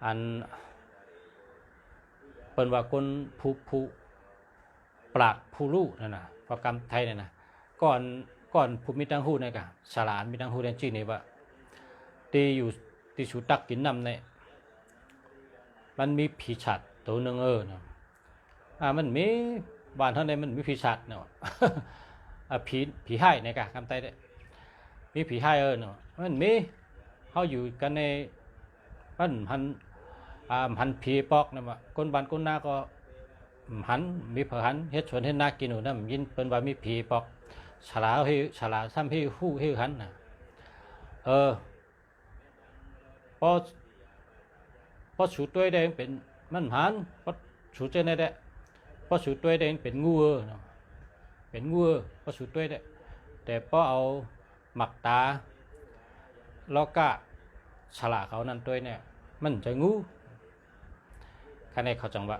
อัน เปิ้นว่าคนผู้ปราดผู้รู้นั่นน่ะประกรรมไทยนั่นน่ะก่อนผู้มีตังหูนี่ก็ฉลาดมีตังหูแดนจีนนี่ว่าที่อยู่ที่สูตักกินน้ำเนี่ยมันมีผีฉัดตัวนึงเนาะมันมีบ้านเท่าใดมันมีผีฉัดเนาะ ผีให้ในกะคำไต้ได้มีผีให้เนาะมันมีเขาอยู่กันในหันผีปอกนะว่าคนบ้านคนนาก็หันมีเผหันเฮ็ดชวนเฮ็ดนากินหนูนะยินเปิ้นว่ามีผีปอกฉลาซ้ำให้ฮู้ให้หันน่ะพอสูตัวแดงเป็นมันหันพอสูเจนได้พอสูตัวแดงเป็นงูเนาะเป็นงูพอสูตัวได้แต่พอเอาหมักตาแล้วก็ฉลาเขานั่นตัวเนี่ยมันจะงูคันนี้เขาจังว่า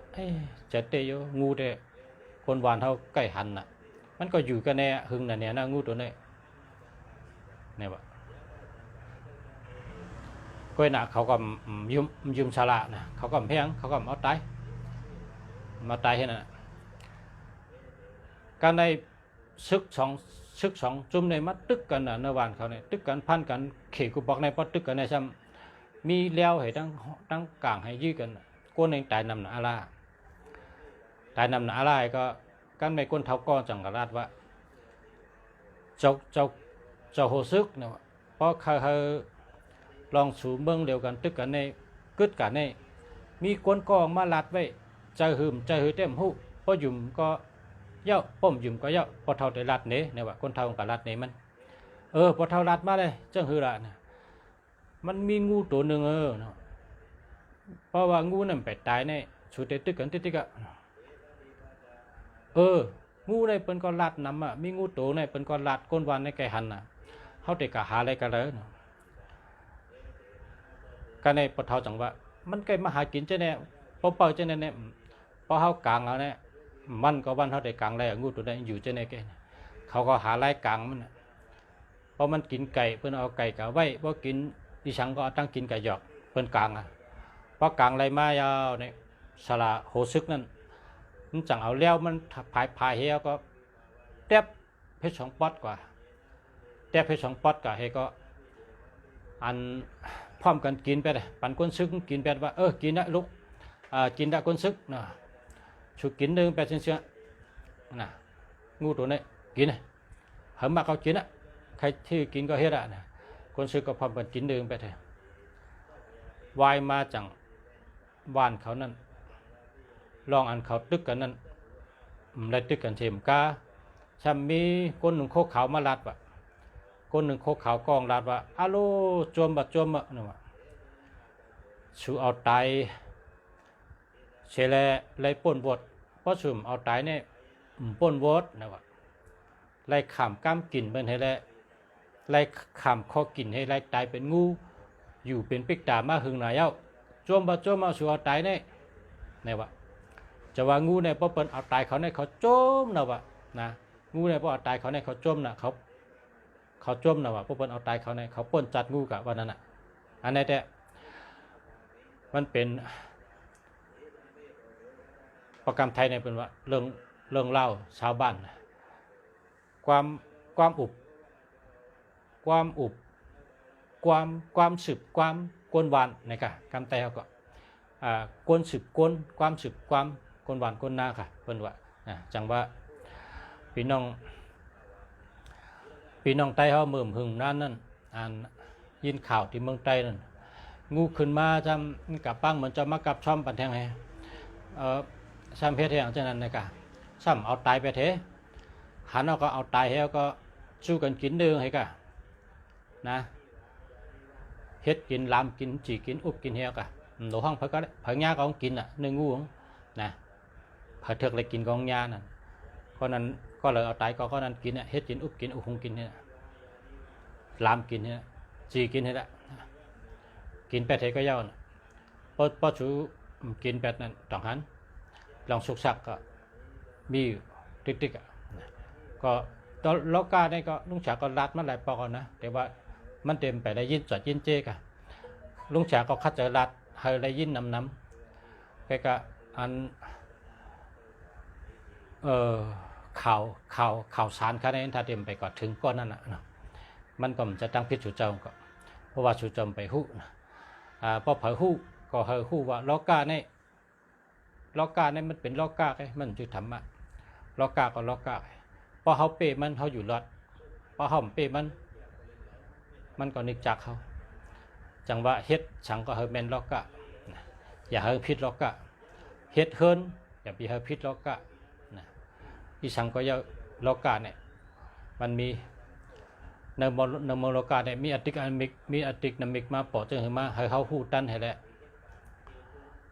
จะเตยงูเด้คนวานเท่าใกล้หันน่ะมันก็อยู่กันแน่หึงน่ะเนี่ยนะงูตัวนี้เนี่ยว่าก้อยหนาเขาก็ยืมฉลานะเขาก็แพงเขาก็เอาตายมาตายให้น่ะการในซึกสองจุ่มในมัดตึกกันน่ะในวันเขาเนี่ยตึกกันพันกันเขกุบอกในปอตึกกันในซ้ำมีเลี้ยวให้ตั้งกลางให้ยื้อกันก้นเองตายนำหนาอะไรตายนำหนาอะไรก็กันในก้นเท้าก้อนจังกราดว่าเจ้าโหซึกเนี่ยเพราะเขาลองสูเมืองเดียวกันตึกกันในกึดกันในมีก้นกองมาลัดไว้ใจหืเต็มหูพอหยุ่มก็เย่าป้อมหยุ่มก็เย่าพอเท่าได้ลัดเนี่ยว่าก้นเท่ากับลัดเนี่ยมันพอเท่าลัดมาเลยจังหือละเนี่ยมันมีงูตัวหนึ่งเนาะเพราะว่างูนั่นไปตายในสุดเด็ดตึกกันติ๊กงูในเป็นก้อนลัดน้ำมีงูตัวในเป็นก้อนลัดก้นวันในไก่หันเขาเด็กกะหาอะไรกันเลยเนาะกันในปะเทาจังว่ามันไก่มาหากินเจ้าเนี่ยพอเป่าเจ้าเนี่ยพอเขากลางเอาเนี่ยมันก็วันเขาได้กลางอะไรงูตัวนั้นอยู่เจ้าเนี่ยแกเขาก็หาไล่กลางมันเพราะมันกินไก่เพื่อนเอาไก่กะไว้เพราะกินดิฉันก็ตั้งกินไก่หยอกเพื่อนกลางเพราะกลางอะไรมายาวเนี่ยสละโหซึกนั่นมันจังเอาแล้วมันพายเฮียก็แทบเพชร2 ปอดกว่าแทบเพชร2 ปอดกว่าเฮก็อันพร้อมกันกินไปเลยปันก้นซึกกินไปว่ากินได้ลูกกินได้ก้นซึกนะชุดกินหนึ่งไปเชื่อนะงูตัวนี้กินเหิมมาเขากินใครที่กินก็เฮ็ดนะคนซึกก็พร้อมกันกินหนึ่งไปเถอะวายมาจังบ้านเขานั่นลองอันเขาตึกกันนั่นได้ตึกกันเทียมกาช่ำมีคนหนึ่งโคกขาวมาลัดว่ะคนหนึ่งโคกขาวกองลัดว่าอาโลจมนี่ว่าชูเอาไตเชลเลยป่นบดเพราะชุมเอาไตเนี่ยป่นบดนะว่าไล่ขามก้ามกินเป็นให้แล้วไล่ขามคอกินให้ไล่ตายเป็นงูอยู่เป็นปิกตามาหึงหน่ายเอาจมเอาชูเอาไตเนี่ยว่าจะว่างูเนี่ยพอเปิ้นเอาตายเขาเนี่ยเขาจมนะว่านะงูเนี่ยพอเอาตายเขาเนี่ยเขาจมนะเขาจมนะว่าพอเปิ้นเอาตายเขาเนี่ยเขาป่นจัดงูกับวันนั้นอันนี้แต่มันเป็นประกรรมไทยเนี่ยเป็นว่าเรื่องเล่าชาวบ้านความสืบความกวนวานในกะกรรมไทยเขาก็กวนสืบกวนความสืบความกวนวานกวนนาค่ะเป็นว่าจังว่าพี่น้องใต้เขาเมื่อหึงนั่นยินข่าวที่เมืองใต้นั่นงูขึ้นมาจำกับปังเหมือนจะมากับช่อมปันแทงให้ซ้ำเพชรอย่างเช่นนั้นนะครับซ้ำเอาตายไปเถอะหันเอาก็เอาตายแล้วก็สู้กันกินเดืองให้กะนะเฮ็ดกินลามกินจีกินอุบกินเฮียกะหนูห้องเพิ่งก็เพิ่งยาก็กินเนื้องูนะเพิ่งเถือกเลยกินกองยานั่นก็นั้นก็เลยเอาตายก็นั้นกินเฮ็ดกินอุบกินอุคงกินเนี่ยลามกินเนี่ยจีกินให้ละกินแปดเทก็เย้าพอชูกินแปดนั่นต้องหันลองสุกสักก็มีติ๊กก็ตอนล็อกก้าได้ก็ลุงฉาก็รัดมาหลายปอกนะแต่ว่ามันเต็มไปได้ยินจอดยินเจ๊กะลุงฉาก็คัดจะรัดให้ได้ยินน้ำแกก็ อันข่าวสารคะแนนถ้าเต็มไปก็ถึงก้อนนั่นนะมันก็จะตั้งพิจารณาก็เพราะว่าสุจมไปหู้นะพอเผยหู้ก็เผยหู้ว่าล้อกาในมันเป็นล้อกาไอ้มันจะทำอะล้อกาก็ล้อกาพอเขาเปมันเขาอยู่รอดพอเขาเปมันก็นึกจักเขาจังว่าเฮ็ดฉังก็เฮาแม่นล้อกาอย่าเฮาผิดล้อกาเฮ็ดเฮินอย่าไปเฮาผิดล้อกาอีสังก็อย่าล้อกาเนี่ยมันมีในโมโลกาเนี่ยมีอติกนามิกมาปอจึงหือมาให้เขาหู้ตั้นให้แล้ว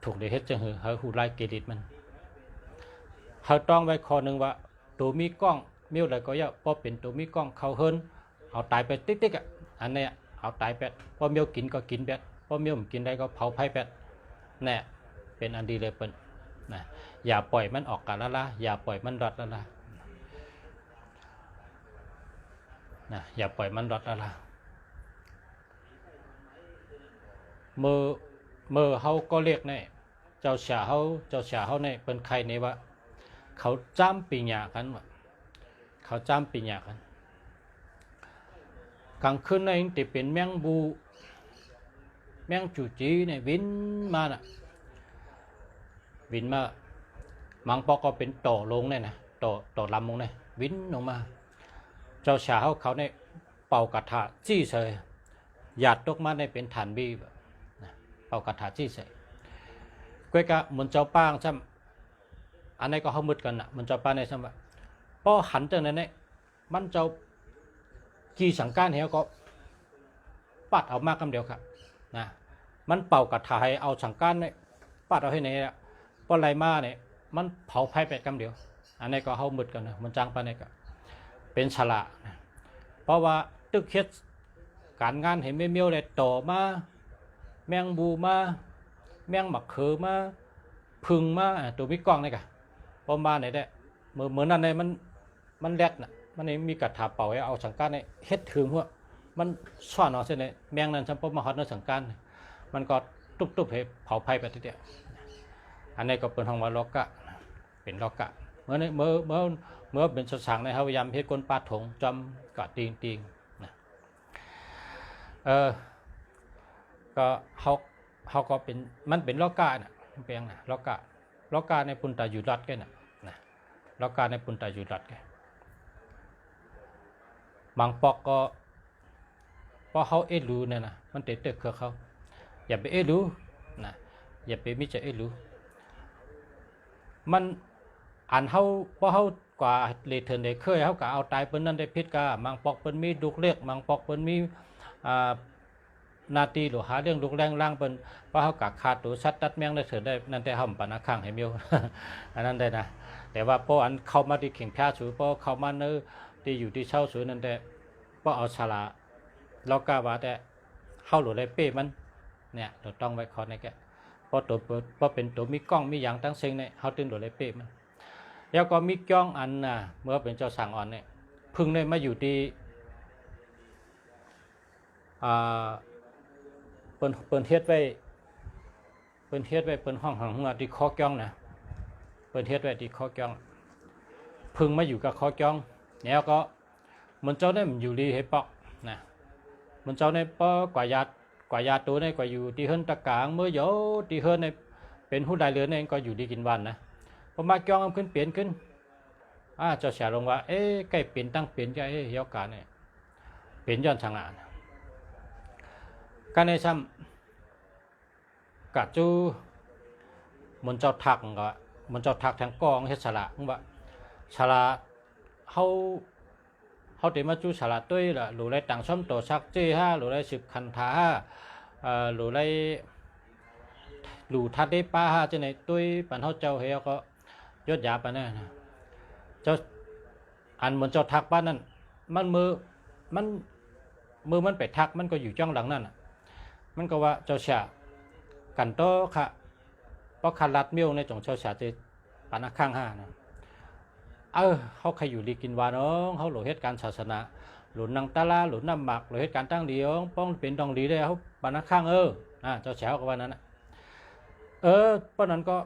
ถูกได้เฮ็ดจึงหือให้หู้ไล่เกลิดมันเขาต้องไว้ข้อนึงว่าตัวมีกล้องมีอะไรก็อย่าพอเป็นตัวมีกล้องเขาเฮินเอาตายไปติ๊กๆอ่ะอันนี้เอาตายแปดพอเมียวกินก็กินแปดพอเมียวกินได้ก็เผาไผ่แปดแน่เป็นอันดีเลยเปิ้นนะอย่าปล่อยมันออกกาละละอย่าปล่อยมันรอดละละนะอย่าปล่อยมันรอดละละเมื่อเขาก็เรียกเนี่ยเจ้าเฉาเขาเนี่ยเป็นใครเนี่ยว่าเขาจ้ำปีหยากันวะเขาจ้ำปีหยากันกลางคืนเนี่ยติเป็นแมงบูแมงจูจีเนี่ยวินมาน่ะวินมามังปอกก็เป็นต่อลงเนี่ยนะต่อลำลงเนี่ยวินลงมาเจ้าเฉาเขาเนี่ยเป่ากระถาจี้เสยหยาดตกมาเนี่ยเป็นฐานบีเป่ากระถาจี้เสยก้อยกะมันเจ้าป้างใช่ไหมอันนี้ก็เขามืดกันนะมันเจ้าป้างในใช่ไหมพอหันจากนั้นเนี่ยมันเจ้าจีสังการเหี้ยก็ปัดเอามากคำเดียวครับนะมันเป่ากระถาให้เอาสังการเนี่ยปัดเอาให้เนี่ยพอไรมาเนี่ยมันเผาไผ่เป็ดคำเดียวอันนี้ก็เขามืดกันนะมันจางไปเนี่ยก็เป็นฉลาดนะเพราะว่าตึกเฮ็ดการงานเห็นไม่เมียวเลยต่อมาแมงบูมาแมงหมักเขือมาพึ่งมาตัวมีกล้องนี่กะพอมาไหนได้เหมือนนั่นเลยมันแรดน่ะมันนี่มีกระถาเป่าให้เอาสังการในเฮ็ดถึงหัวมันซ่อนเอาเส้นเลยแมงนั่นฉันพบมาฮอตในสังการมันก็ตุ๊บให้เผาไผ่ไปทีเดียวอันนี้ก็เป็นห้องว่าล็อกกะเป็นล็อกกะเมื่อเป็นสางในเขาพยายามเฮ็ดก้นปลาถงจำกะติงนะก็เขาก็เป็นมันเป็นล็อกกะน่ะเปียงน่ะล็อกกะในปุนตาอยู่รัดแกน่ะล็อกกะในปุนตาอยู่รัดแกบางปอกก็พอเขารู้เนี่ยนะมันเตะเคือเขาอย่าไปรู้นะอย่าไปมิจะรู้มันอ่านเขาพอเขากว่าเลเทนได้เคยเขาก็เอาตายเปิ้นนั้นได้พิษกาบางปอกเปิ้นมีดุกเล็กบางปอกเปิ้นมีนาทีหรือหาเรื่องดุกแรงล่างเปิ้นเพราะเขากะขาดตัวชัดตัดแมงได้เถิดได้นั่นได้ห่ำปานาข้างให้เมียวอันนั้นได้นะแต่ว่าพออันเข้ามาที่เข่งแพ้สูพอเข้ามาเนื้อที่อยู่ที่เช่าสูนั่นแต่พอเอาฉลาเรากล้าว่าแต่เข้าหลุดได้เป้มันเนี่ยเราต้องไว้คอในแกพอเป็นตัวมีกล้องมีอย่างตั้งเซ็งเนี่ยเขาตึงหลุดได้เป้มันแล้วก็มีกล้องอันน่ะเมื่อเป็นเจ้าสั่งอ่อนเนี่ยพึ่งได้มาอยู่ที่เปิ้นเฮ็ดไว้เปิ้นห้องหัวที่คอกล้องนะเปิ้นเฮ็ดไว้ที่คอกล้องพึ่งมาอยู่กับคอกล้องแล้วก็มันเจ้าได้มันอยู่ดีให้ปอกนะมันเจ้าในปอกว่ายาตัวในกว่าอยู่ที่เฮิรนตะกางเมื่อโยที่เฮิรนในเป็นผู้ใดเรือนเองก็อยู่ดีกินวันนะพอมาจ้องขึ้นเปลี่ยนขึ้นเจ้าเสียลงว่าใกล้เปลี่ยนตั้งเปลี่ยนใจเยาการเนี่ยเปลี่ยนย้อนช่างอ่านการในซ้ำกะจูมันเจ้าทักก็มันเจ้าทักทางกองเฮ็ดฉลาดว่าฉลาดเขาเดี๋ยวมาจูฉลาดด้วยล่ะหรือไรต่างช่อมตัวชักเจ้ห้าหรือไร10 คันท้าหรือไรหรือทัดได้ป้าห้าจะไหนด้วยปันเขาเจ้าเฮียก็ยศยาปะเนี่ยนะเจ้าอันเหมือนเจ้าทักบ้านนั่นมันมือมันไปทักมันก็อยู่จ้องหลังนั่นมันก็ว่าเจ้าฉากันโตค่ะเพราะขารัดเมี่ยวในจงเจ้าฉาจะปานักข้างห้านะเขาใครอยู่ดีกินวาน้องเขาหลุดเหตุการณ์ศาสนาหลุดนังตาลาหลุดน้ำหมักหลุดเหตุการณ์ตั้งเดียวป้องเป็นดองดีได้เขาปานักข้างเจ้าฉาก็ว่านั้นเพราะนั้นก็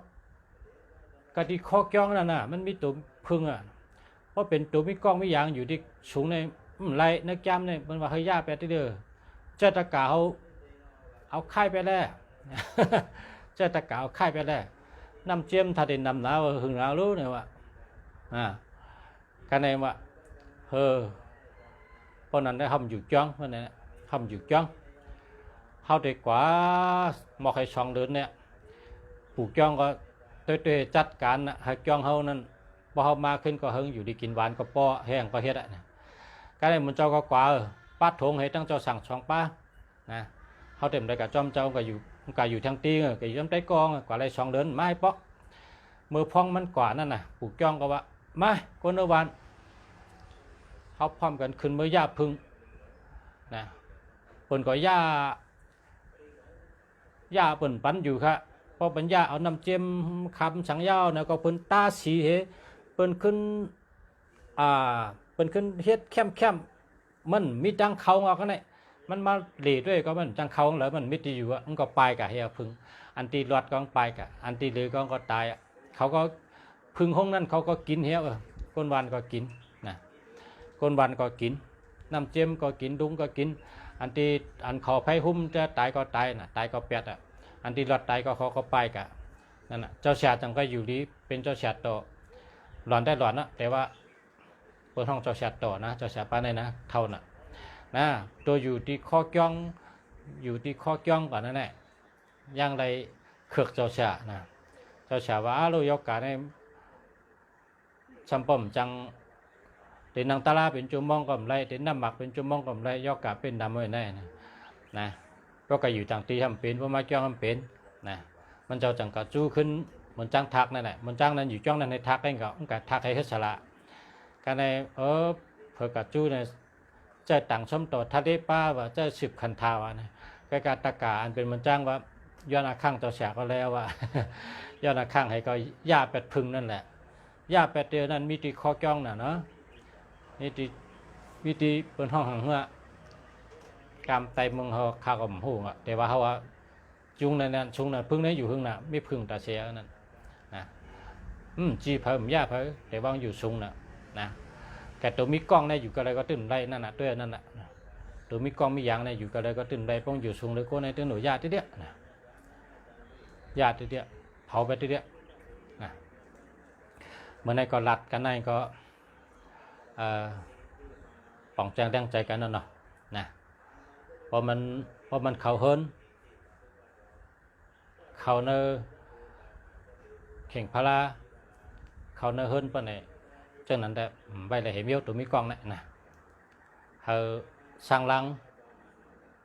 ก็ที่คอกย่องนั่นน่ะมันมีตัวพึ่งอ่ะเพราะเป็นตัวมีกล้องมียางอยู่ที่สูงในไรนักจำเนี่ยมันว่าเฮียไปที่เด้อเจ้าตะกาเอาไข่ไปแล้วเจ้าตะกาเอาไข่ไปแล้วน้ำเจียมถ้าได้นำหนาวหึงหนาวรู้เนี่ยว่าcái này mà con này nó hầm dụ chong con này hầm dụ chong hao thì quá một hai sòng lớn nè phụ chong có tôiจัดการให้จ้องเฮานั่นพอเฮามาขึ้นก็เฮิงอยู่ดีกินหวานก็ป้อแห้งก็เฮ็ดอ่ะcái nàyมันเจ้าก็กว่าป้าทงให้ตั้งเจ้าสั่งช่องป้านะเฮาเต็มได้กับจอมเจ้าก็อยู่ทางตีก็อยู่ทางใต้กองกว่าไรสองเดินไม้ป๊อกมือพองมันกว่านั่นน่ะปลูกจ้องก็ว่ามาคนเอวันเขาพร้อมกันขึ้นมือย่าพึ่งนะเปิ่นก็ย่าเปิ่นปั้นอยู่ค่ะพอปัญญาเอาน้ำเจียมคำสังยาวนะก็เปิ่นตาสีเฮเปิ่นขึ้นเฮ็ดเข้มมันมีจังเขางอกันเนี่ยมันมาเหลีด้วยก็มันจังเขาเหรอมันมิติอยู่อ่ะมันก็ไปกะเฮียพึ่งอันตีรอดก็ไปกะอันตีเลยก็ตายอ่ะเขาก็พึ่งห้องนั้นเขาก็กินเฮียก้นวันก็กินนะก้นวันก็กินน้ำเจียมก็กินดุ้งก็กินอันที่อันขอไผ่หุ้มจะตายก็ตายนะตายก็เปียดอ่ะอันที่รอดตายก็เขาก็ไปกะนั่นน่ะเจ้าชาจังก็อยู่ดีเป็นเจ้าชาต่อหลอนได้หลอนนะแต่ว่าเปิดห้องเจ้าชาต่อนะเจ้าชาป้าในนะเท่าน่ะนะตัวอยู่ที่ข้อจ้องก่อนนั่นแหละยังไรเขือกเจ้าชานะเจ้าชาว่าเรายกการให้ชัมปมจังเต็นนางตาลาเป็นจุมมองก็ไม่เต็นน้ำหมักเป็นจุมมองก็ไม่ยกการเป็นดำไม่ได้นะก็อยู่ต่างตีทำเป็นเพราะมาจ้องทำเป็นนะมันเจ้าจังกะจู้ขึ้นเหมือนจังทักนั่นแหละมันจังนั้นอยู่จ้องนั้นในทักเองก็กะทักให้เฮ็ดสละการในเผื่อกะจู้เนี่ยเจ้าต่างชมต่อทัดได้ป้าว่าเจ้าสืบคันทาวนะกการตะกาอันเป็นมันจังว่าย้อนอาข้างเจ้าแฉก็แล้วว่าย้อนอาข้างให้ก็ย่าเป็ดพึ่งนั่นแหละย่าเป็ดเดียวนั้นมีตีข้อจ้องน่ะเนาะนี่ตีเป็นห้องหังเหือกามไตมึงเขาข้าวกับหูอ่ะแต่ว่าเขาว่าจุงนั้นชุงนั้นพึ่งนั้นอยู่พึ่งน่ะไม่พึ่งตาเสียนั่นนะจีเพิ่มย่าเพิ่มแต่ว่าอยู่ชุงน่ะนะแกตัวมีกล้องเนี่ยอยู่กับอะไรก็ตื่นไรนั่นน่ะด้วยนั่นน่ะตัวมีกล้องมียางเนี่ยอยู่กับอะไรก็ตื่นไรป้องอยู่ชุงเลยก็ในตื่นหนูญาติที่เดียนะญาติที่เดียเผาไปที่เดียนะเมื่อในก็รัดกันในก็ป่องแจงแดงใจกันนั่นเนาะนะพอมันเขาเฮินเขาเนอเข่งพลาเขาเนอเฮินปะเนี่ยจังนั้นแต่ใบเลยเห็นเมียวตัวมีกล้องเนี่ยนะเขาสร้างลัง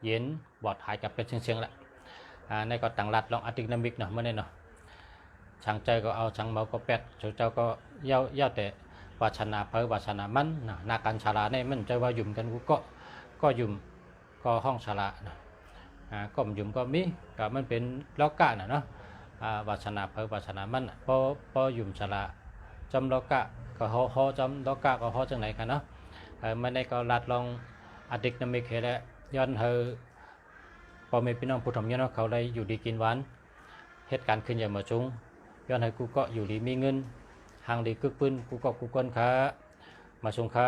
เย็นบอดหายกับเป็นเชียงๆแหละในก็ต่างรัดลองอะติกนามิกเนาะเมื่อเนี่ยเนาะช่างใจก็เอาช่างเมาก็แปดเจ้าก็เย้าแต่วาชนาเพอวาชนามันนาการชาลาเนี่ยมันใจว่ายุ่มกันก็ยุ่มก็ห้องชาลาก็ยุ่มก็มีก็มันเป็นล็อกกะนะเนาะวาชนาเพอวาชนามันพอยุ่มชาลาจำล็อกกะก็ฮอจำล็อกกะก็ฮอจังไหนกันเนาะมันในก็รัดลองอะติกนามิกเฮแล้วย้อนเฮอพอมีพี่น้องผู้ทำย้อนเขาได้อยู่ดีกินหวานเหตุการณ์ขึ้นอย่างมาจุงย้อนให้กูก็อยู่ดีมีเงินห่างดีกึกปืนกูก็กูก้นขามาชงขา